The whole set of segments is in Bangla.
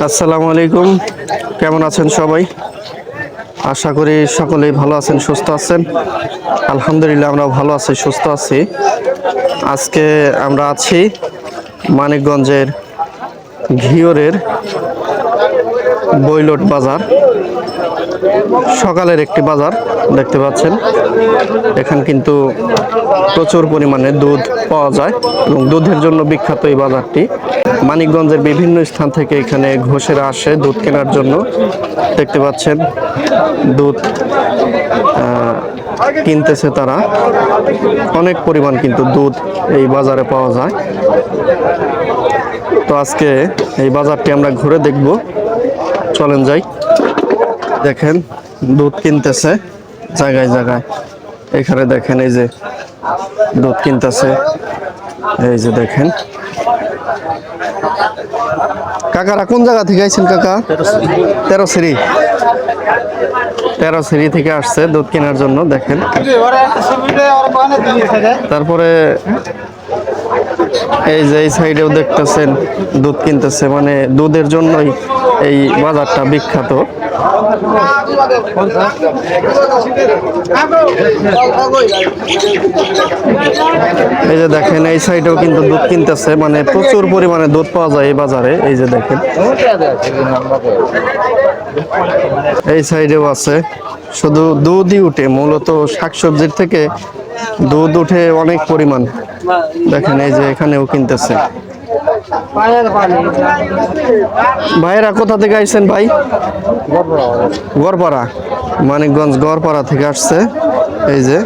আসসালামু আলাইকুম। কেমন আছেন সবাই? আশা করি সকলেই ভালো আছেন, সুস্থ আছেন। আলহামদুলিল্লাহ আমরা ভালো আছি, সুস্থ আছি। আজকে আমরা আছি মানিকগঞ্জের ঘিওরের বৈলট বাজার। সকালের একটি বাজার দেখতে পাচ্ছেন। এখানে কিন্তু প্রচুর পরিমাণে দুধ পাওয়া যায় এবং দুধের জন্য বিখ্যাত এই বাজারটি। মানিকগঞ্জের বিভিন্ন স্থান থেকে এখানে ঘোষেরা আসে দুধ কেনার জন্য। দেখতে পাচ্ছেন দুধ কিনতেছে তারা। অনেক পরিমাণ কিন্তু দুধ এই বাজারে পাওয়া যায়। তো আজকে এই বাজারটি আমরা ঘুরে দেখব, চলেন যাই। দেখেন দুধ কিনতেছে জায়গায় জায়গায়। এখানে দেখেন এই যে দুধ কিনতেছে, এই যে দেখেন। কাকারা কোন জায়গা থেকে আইছেন কাকা? তেরোশ্রী থেকে আসছে দুধ কেনার জন্য। দেখেন তারপরে এই যে এই সাইডেও দেখতেছেন দুধ কিনতেছে, মানে দুধের জন্যই এই বাজারটা বিখ্যাত। এই যে দেখেন এই সাইডেও কিন্তু দুধ কিনতেছে, মানে প্রচুর পরিমাণে দুধ পাওয়া যায় এই বাজারে। এই যে দেখেন এই সাইডেও আছে, শুধু দুধই উঠে, মূলত শাকসবজির থেকে দুধ উঠে অনেক পরিমাণ। দেখেন এই যে এখানেও কিনতেছে। ভাইরা কোথা থেকে আইছেন ভাই? গড়পাড়া, মানিকগঞ্জ গড়পাড়া থেকে আসছে। এই যে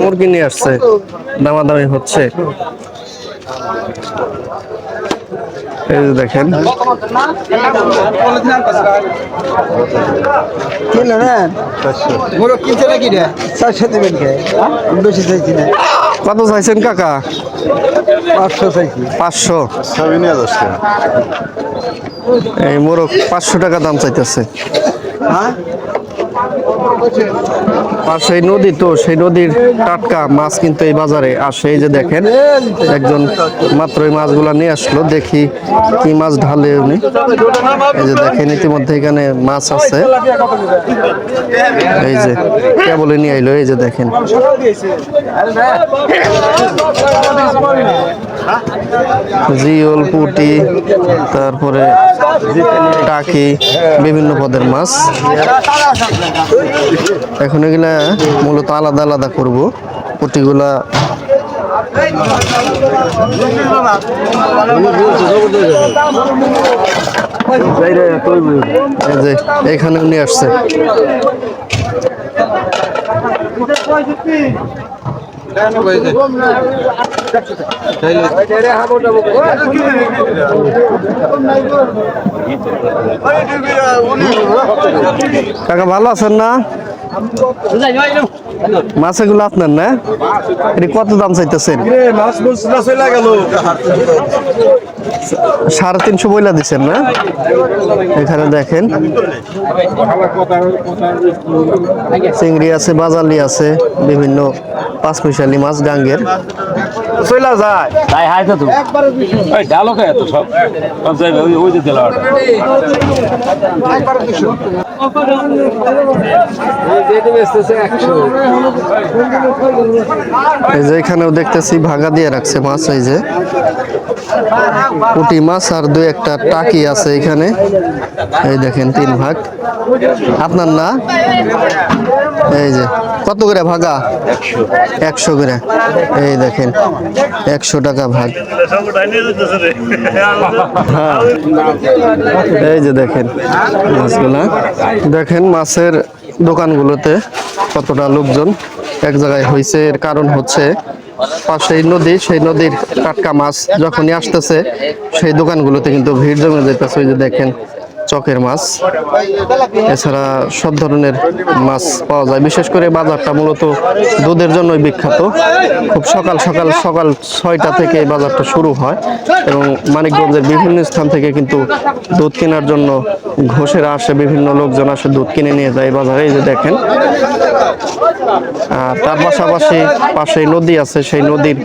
মুরগি নিয়ে আসছে, দামাদামি হচ্ছে। এই যে দেখেন কত চাইছেন কাকা? 500 চাইছি। 500। এই মোরগ 500 টাকা দাম চাইতেছে। পাশে নদী, তো সেই নদীর টাটকা মাছ কিন্তু এই বাজারে আসে। এই যে দেখেন একজন মাত্র এই মাছগুলা নিয়ে আসলো, দেখি কি মাছ ঢালে উনি। এই যে দেখেন ইতিমধ্যে এখানে মাছ আছে। এই যে কেবলে নিয়ে আইলো। এই যে দেখেন জিওল, পুঁটি, তারপরে টাকি, বিভিন্ন পদের মাছ। এখন এগুলা মূলত আলাদা আলাদা করব। পুঁটিগুলা এখানে নিয়ে আসছে। কাকা ভালো আছেন না? মাছ এগুলো আপনার না? এটা কত দাম চাইতেছেন? 350 বইলা দিচ্ছেন না? এখানে দেখেন চিংড়ি আছে, বাজালি আছে, বিভিন্ন পাঁচমিশালি মাছ গাঙ্গের। চলা যায় তাই হাই তো ওই ডালো খায় তো সব যাইবে ওই যে দিলা একবার 200 এই যে এখানেও দেখতেছি ভাগা দিয়ে রাখছে মাছ। এই যে পুঁটি মাছ আর দুই একটা টাকি আছে এখানে। এই দেখেন 3 ভাগ। আপনার না? এই যে কত করে ভাগা? 100 করে। এই দেখেন 100 টাকা ভাগ। হ্যাঁ এই যে দেখেন মাছগুলা। দেখেন মাছের দোকানগুলোতে কতটা লোকজন এক জায়গায় হয়েছে। এর কারণ হচ্ছে পাশেই নদী, সেই নদীর টাটকা মাছ যখনই আসতেছে সেই দোকানগুলোতে কিন্তু ভিড় জমে যেতেছে। ওই যে দেখেন চকের মাছ, এছাড়া সব ধরনের মাছ পাওয়া যায়। বিশেষ করে বাজারটা মূলত দুধের জন্যই বিখ্যাত। খুব সকাল 6টা থেকে এই বাজারটা শুরু হয় এবং মানিকগঞ্জের বিভিন্ন স্থান থেকে কিন্তু দুধ কেনার জন্য ঘোষেরা আসে, বিভিন্ন লোকজন আসে দুধ কিনে নিয়ে যায় বাজারে। এই যে দেখেন আর তার পাশাপাশি পাশে নদী আছে, সেই নদীর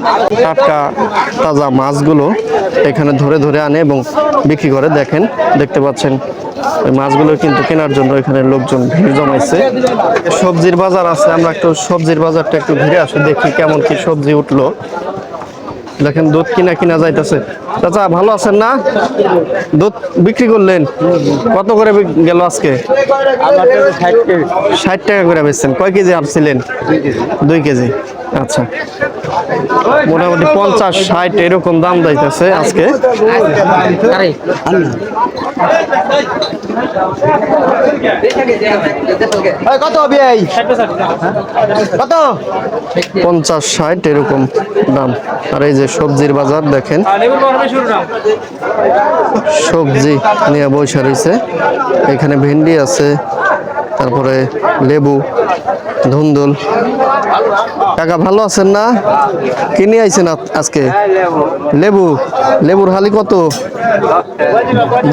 টাটকা তাজা মাছগুলো এখানে ধরে ধরে আনে এবং বিক্রি করে। দেখতে পাচ্ছেন ওই মাছগুলো কিন্তু কেনার জন্য এখানে লোকজন ভিড় জমাইছে। সবজির বাজার আছে, আমরা একটু সবজির বাজারটা একটু ঘুরে আসি, দেখি কেমন কি সবজি উঠলো। দেখেন দুধ কিনা যাইতেছে। চাচা ভালো আছেন না? দুধ বিক্রি করলেন? কত করে গেল আজকে? 60 টাকা করে বেচছেন। কয় কেজি আনছিলেন? 2 কেজি। আচ্ছা, মোটামুটি 50-60 এরকম দাম যাইতেছে আজকে। কত কত 50-60 এরকম দাম। আর এই যে সবজির বাজার দেখেন, সবজি নিয়ে বসে রয়েছে। এখানে ভেন্ডি আছে, তারপরে লেবু, ধুন্দুল। কাকা ভালো আছেন না? কিনে আইছেন আজকে লেবুর হালি কত?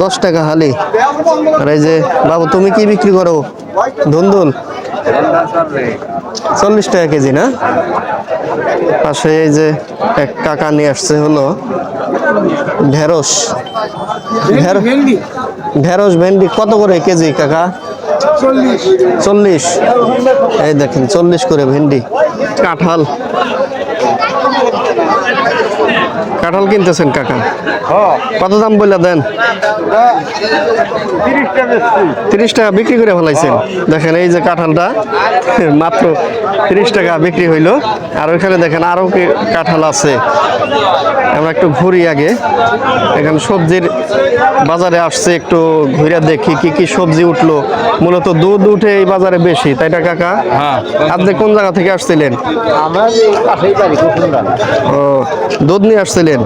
10 টাকা হালি। আর এই যে বাবু, তুমি কি বিক্রি করো? ধুন্দুল 40 টাকা কেজি না? পাশে এই যে এক কাকা নিয়ে আসছে হলো ঢেঁড়স। ভেন্ডি কত করে কেজি কাকা? 40। এই দেখেন 40 করে ভেন্ডি। কাঁঠাল কিনতেছেন কাকা? কত দাম বলে দেন? 30 টাকা বিক্রি করে ফেলাইছেন। দেখেন এই যে কাঁঠালটা মাত্র 30 টাকা বিক্রি হইলো। আর ওইখানে দেখেন আরো কি কাঁঠাল আছে। আমরা একটু ঘুরি আগে। এখানে সবজির বাজারে আসছে, একটু ঘুরে দেখি কি কি সবজি উঠলো। মূলত দুধ উঠে এই বাজারে বেশি, তাই না কাকা? আপনি কোন জায়গা থেকে আসছিলেন? ও, দুধ নিয়ে আসছিলেন?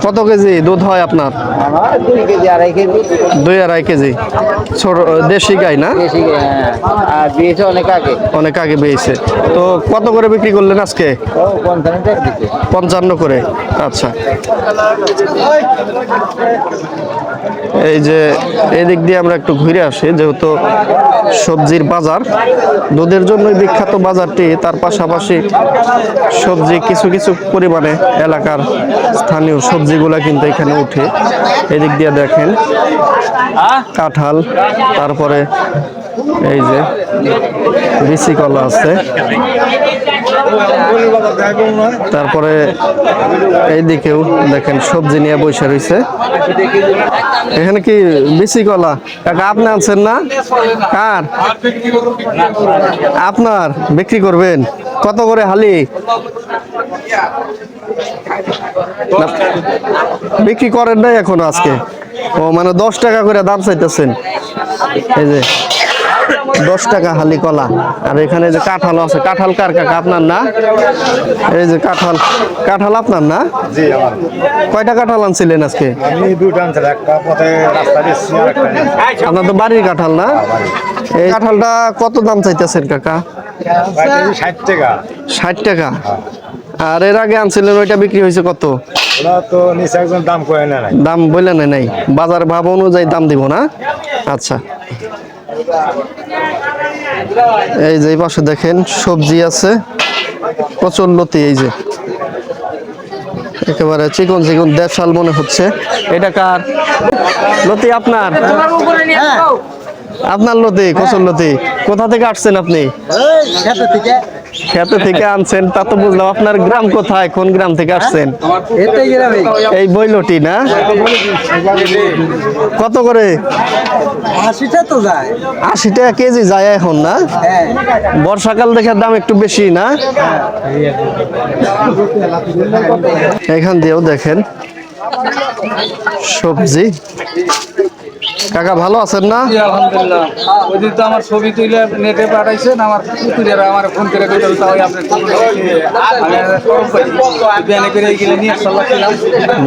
কত কেজি দুধ হয় আপনার? 2-2.5 কেজি। ছোট দেশি গাই না? অনেক আগে বেয়েছে। তো কত করে বিক্রি করলেন আজকে? 55 করে। আচ্ছা, এই যে এদিক দিয়ে আমরা একটু ঘুরে আসি, যেহেতু সবজির বাজার, দুধের জন্যই বিখ্যাত বাজারটি। তার পাশাপাশি সবজি কিছু কিছু পরিমাণে এলাকার স্থানীয় সবজিগুলা কিন্তু এখানে উঠে। এদিক দিয়ে দেখেন কাঁঠাল, তারপরে এই যে বিচি কলা আছে, তারপরে এইদিকেও দেখেন সবজি নিয়ে বসে রয়েছে। এখানে কি বিচি কলা কাকা আপনি আনছেন না? কার? আপনার বিক্রি করবেন? কত করে হালি বিক্রি করেন নাই এখন আজকে? ও, মানে 10 টাকা করে দাম চাইতেছেন। এই যে 10 টাকা হালি কলা। আর এখানে যে কাঁঠাল আছে, কাঁঠাল কার কাকা? আপনার না? এই যে কাঁঠাল আপনার না? কয়টা কাঁঠাল আনছিলেন আজকে? আপনার তো বাড়ির কাঁঠাল না? এই কাঁঠালটা কত দাম চাইতেছেন কাকা? 60 টাকা। আর এর আগে আনছিলেন ওইটা বিক্রি হয়েছে কত? দাম বললেন নাই, বাজার ভাব অনুযায়ী দাম দিব না? আচ্ছা, এই যে এই পাশে দেখেন সবজি আছে প্রচুর লতি। এই যে একেবারে চিকন চিকন দেশাল মনে হচ্ছে। এটা কার লতি? আপনার? আপনার লতি, কচুর লতি। কোথা থেকে আসছেন আপনি? খেতে থেকে আনছেন, তা তো বুঝলাম। আপনার গ্রাম কোথায়? কোন গ্রাম থেকে আসছেন? এই বইলটি না? কত করে? 80 টাকা কেজি যায় এখন না? বর্ষাকাল দেখে দাম একটু বেশি না? এখান দিয়েও দেখেন সবজি। কাকা ভালো আছেন না? আলহামদুলিল্লাহ। ওই দিন তো আমার ছবি তুলে নেটে পাঠাইছেন, আমার পুতুলেরা আমার ফোন করে কইলো তাই আপনি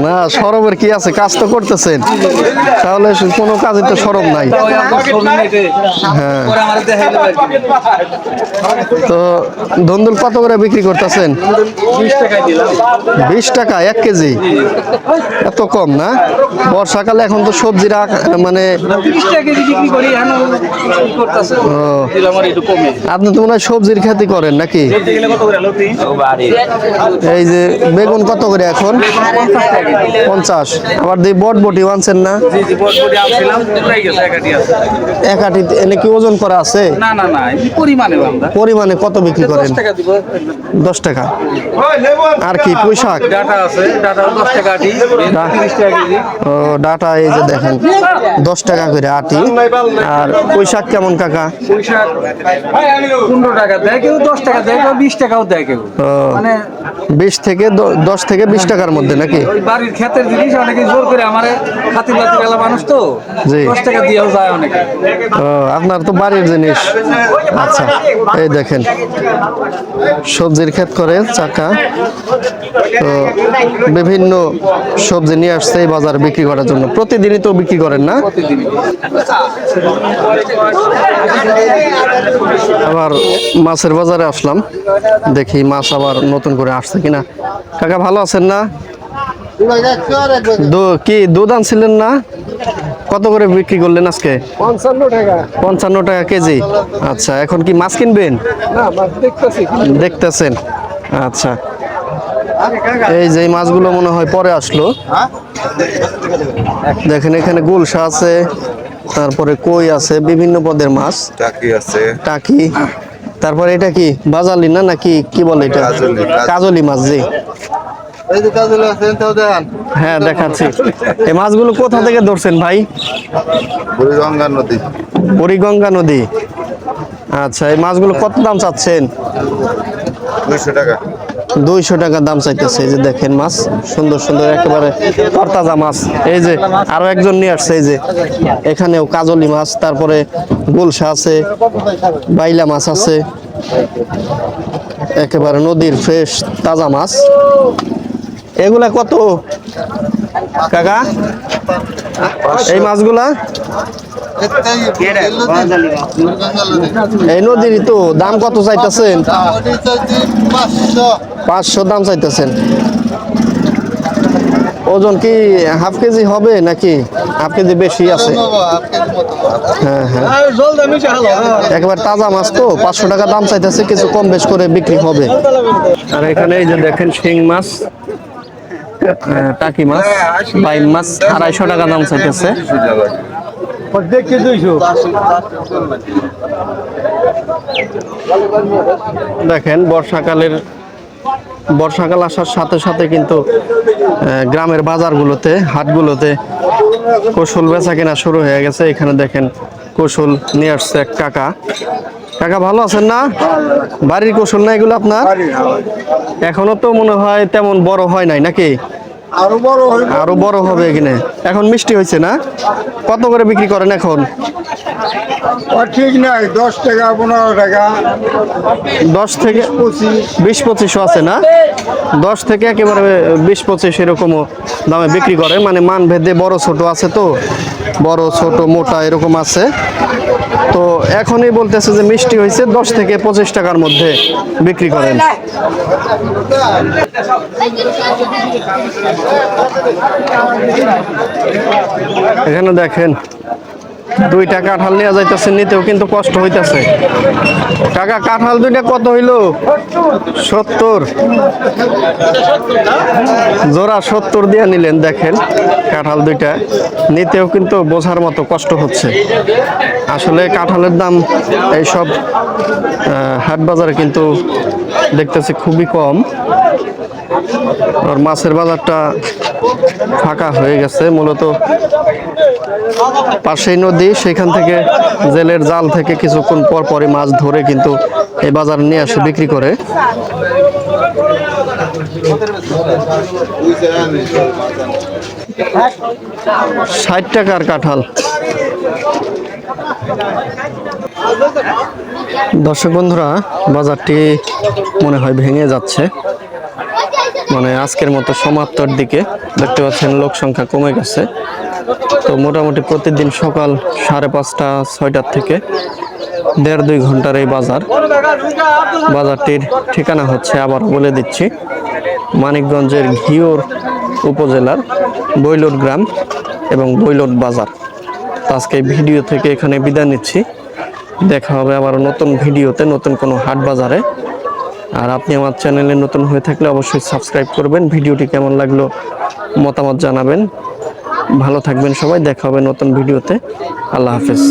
না, সরবের কি আছে? কাজ তো করতেছেন, তাহলে কোনো কাজে তো সরব নাই। হ্যাঁ, তো ধুন্দুল কত করে বিক্রি করতেছেন? 20 টাকা 1 কেজি। এত কম না? বর্ষাকালে এখন তো সবজিরা মানে মানে 30 টাকা কেজি বিক্রি করি এখন কি করতেছে দিলাম আর একটু কমে আপনি তো মনে হয় সবজির খেতি করেন নাকি? এই যে বেগুন কত করে এখন? 50। আবার দিয়ে বটবটি আনছেন না? জি বটবটি আনছিলাম পুরাই গেছে একাটি আছে এক আটি এনে কি ওজন করা আছে? না এই পরিমাণে আমরা পরিমাণে কত বিক্রি করেন? 10 টাকা দিব 10 টাকা। আর কি পুঁই শাক? ডাটা আছে ডাটা 10 টাকা আটি 30 টাকা কেজি ও ডাটা এই যে দেখেন 10 টাকা করে আটি। আর পুঁই শাক কেমন কাকা? পুঁই শাক 15 টাকা দেয় কেউ 10 টাকা দেয় কেউ 20 টাকাও দেয় কেউ মানে 20 থেকে 10 থেকে 20 টাকার মধ্যে নাকি? ওই বাড়ির ক্ষেতের জিনিস অনেকে জোর করে আমারে খাতির বাতির এলা মানুষ তো জি। 10 টাকা দিয়েও যায় অনেকে ও আপনার তো বাড়ির জিনিস। আচ্ছা এই দেখেন সবজির ক্ষেত করে চাকা, তো বিভিন্ন সবজি নিয়ে আসছে এই বাজার বিক্রি করার জন্য। প্রতিদিনই তো বিক্রি করেন না? প্রতিদিনই আবার মাছের বাজারে আসলাম, দেখি মাছ আবার নতুন করে আসছে কিনা। কাকা ভালো আছেন না? কি দুধ আনছিলেন না? কত করে বিক্রি করলেন আজকে? 55 টাকা। 55 টাকা কেজি। আচ্ছা এখন কি মাছ কিনবেন? না মাছ দেখতেছি। দেখতেছেন। আচ্ছা এই যে মাছগুলো মনে হয় পরে আসলো। দেখেন এখানে গুলশা আছে, তারপরে কই আছে, বিভিন্ন পদের মাছ, টাকি আছে, টাকি, তারপরে এটা কি বাজালি না নাকি কি বলে এটা? কাজলি মাছ। জি হ্যাঁ দেখাচ্ছি। এই মাছগুলো কোথা থেকে ধরছেন ভাই? বুড়িগঙ্গা নদী। বুড়িগঙ্গা নদী। আচ্ছা এই মাছগুলো কত দাম চাচ্ছেন? 200 টাকা। 200 টাকা দাম চাইতেছে। এই যে দেখেন মাছ সুন্দর সুন্দর একেবারে তরতাজা মাছ। এই যে আরো একজন নিয়ে আসছে, এই যে এখানেও কাজলি মাছ, তারপরে গুলশা আছে, বাইলা মাছ আছে, একেবারে নদীর ফ্রেশ তাজা মাছ। এগুলা কত কাকা এই মাছগুলা? এই নদীর তো দাম কত চাইতেছেন? 500 দাম চাইতেছেন। ওজন কি হাফ কেজি হবে নাকি হাফ কেজি বেশি আছে? হ্যাঁ হ্যাঁ একবার তাজা মাছ তো 500 টাকা দাম চাইতেছে, কিছু কম বেশ করে বিক্রি হবে। আর এখানে এই যে দেখেন শিং মাছ, টাকি মাছ, বাইম মাছ 250 টাকা দাম চাইতেছে। দেখছি 200। দেখেন বর্ষাকাল আসার সাথে সাথে কিন্তু গ্রামের বাজারগুলোতে, হাটগুলোতে কৌশল বেচা কেনা শুরু হয়ে গেছে। এখানে দেখেন কৌশল নিয়ে আসছে এক কাকা। কাকা ভালো আছেন না? বাড়ির কৌশল না এগুলো আপনার? এখনো তো মনে হয় তেমন বড় হয় নাই নাকি? আরো বড় হবে এখানে। এখন মিষ্টি হয়েছে না? কত করে বিক্রি করেন এখন? ঠিক নাই 10 টাকা 15 টাকা 10 থেকে 20-25 আছে না? 10 থেকে একেবারে 20-25 এরকমও দামে বিক্রি করে, মানে মান ভেদে বড় ছোট আছে, তো বড় ছোট মোটা এরকম আছে। তো এখনই বলতেছে যে মিষ্টি হয়েছে 10 থেকে 25 টাকার মধ্যে বিক্রি করেন। এখানে দেখেন 2টা কাঁঠাল নিয়ে যাইতেছে, নিতেও কিন্তু কষ্ট হইতেছে। কাকা কাঁঠাল 2টা কত হইলো? 70 জোড়া 70 দিয়ে নিলেন। দেখেন কাঁঠাল 2টা নিতেও কিন্তু বোঝার মতো কষ্ট হচ্ছে। আসলে কাঁঠালের দাম এইসব হাট বাজারে কিন্তু দেখতেছি খুবই কম। আর মাছের বাজারটা ফাঁকা হয়ে গেছে, মূলত পাশেই নদী, সেখান থেকে জেলের জাল থেকে কিছুক্ষণ পর পরই মাছ ধরে কিন্তু এই বাজার নিয়ে আসে বিক্রি করে। ষাট টাকার কাঁঠাল। দর্শক বন্ধুরা, বাজারটি মনে হয় ভেঙে যাচ্ছে, মানে আজকের মতো সমাপ্তর দিকে। দেখতে পাচ্ছেন লোক সংখ্যা কমে গেছে। তো মোটামুটি প্রতিদিন সকাল 5:30 6টার থেকে 1.5-2 ঘন্টার এই বাজারটির ঠিকানা হচ্ছে, আবার বলে দিচ্ছি, মানিকগঞ্জের ঘিওর উপজেলার বৈলট গ্রাম এবং বৈলট বাজার। তো আজকে এই ভিডিও থেকে এখানে বিদায় নিচ্ছি। দেখা হবে আবার নতুন ভিডিওতে, নতুন কোনো হাট বাজারে। আর আপনি আমার চ্যানেলে নতুন হয়ে থাকলে অবশ্যই সাবস্ক্রাইব করবেন। ভিডিওটি কেমন লাগলো মতামত জানাবেন। ভালো থাকবেন সবাই, দেখা হবে নতুন ভিডিওতে। আল্লাহ হাফেজ।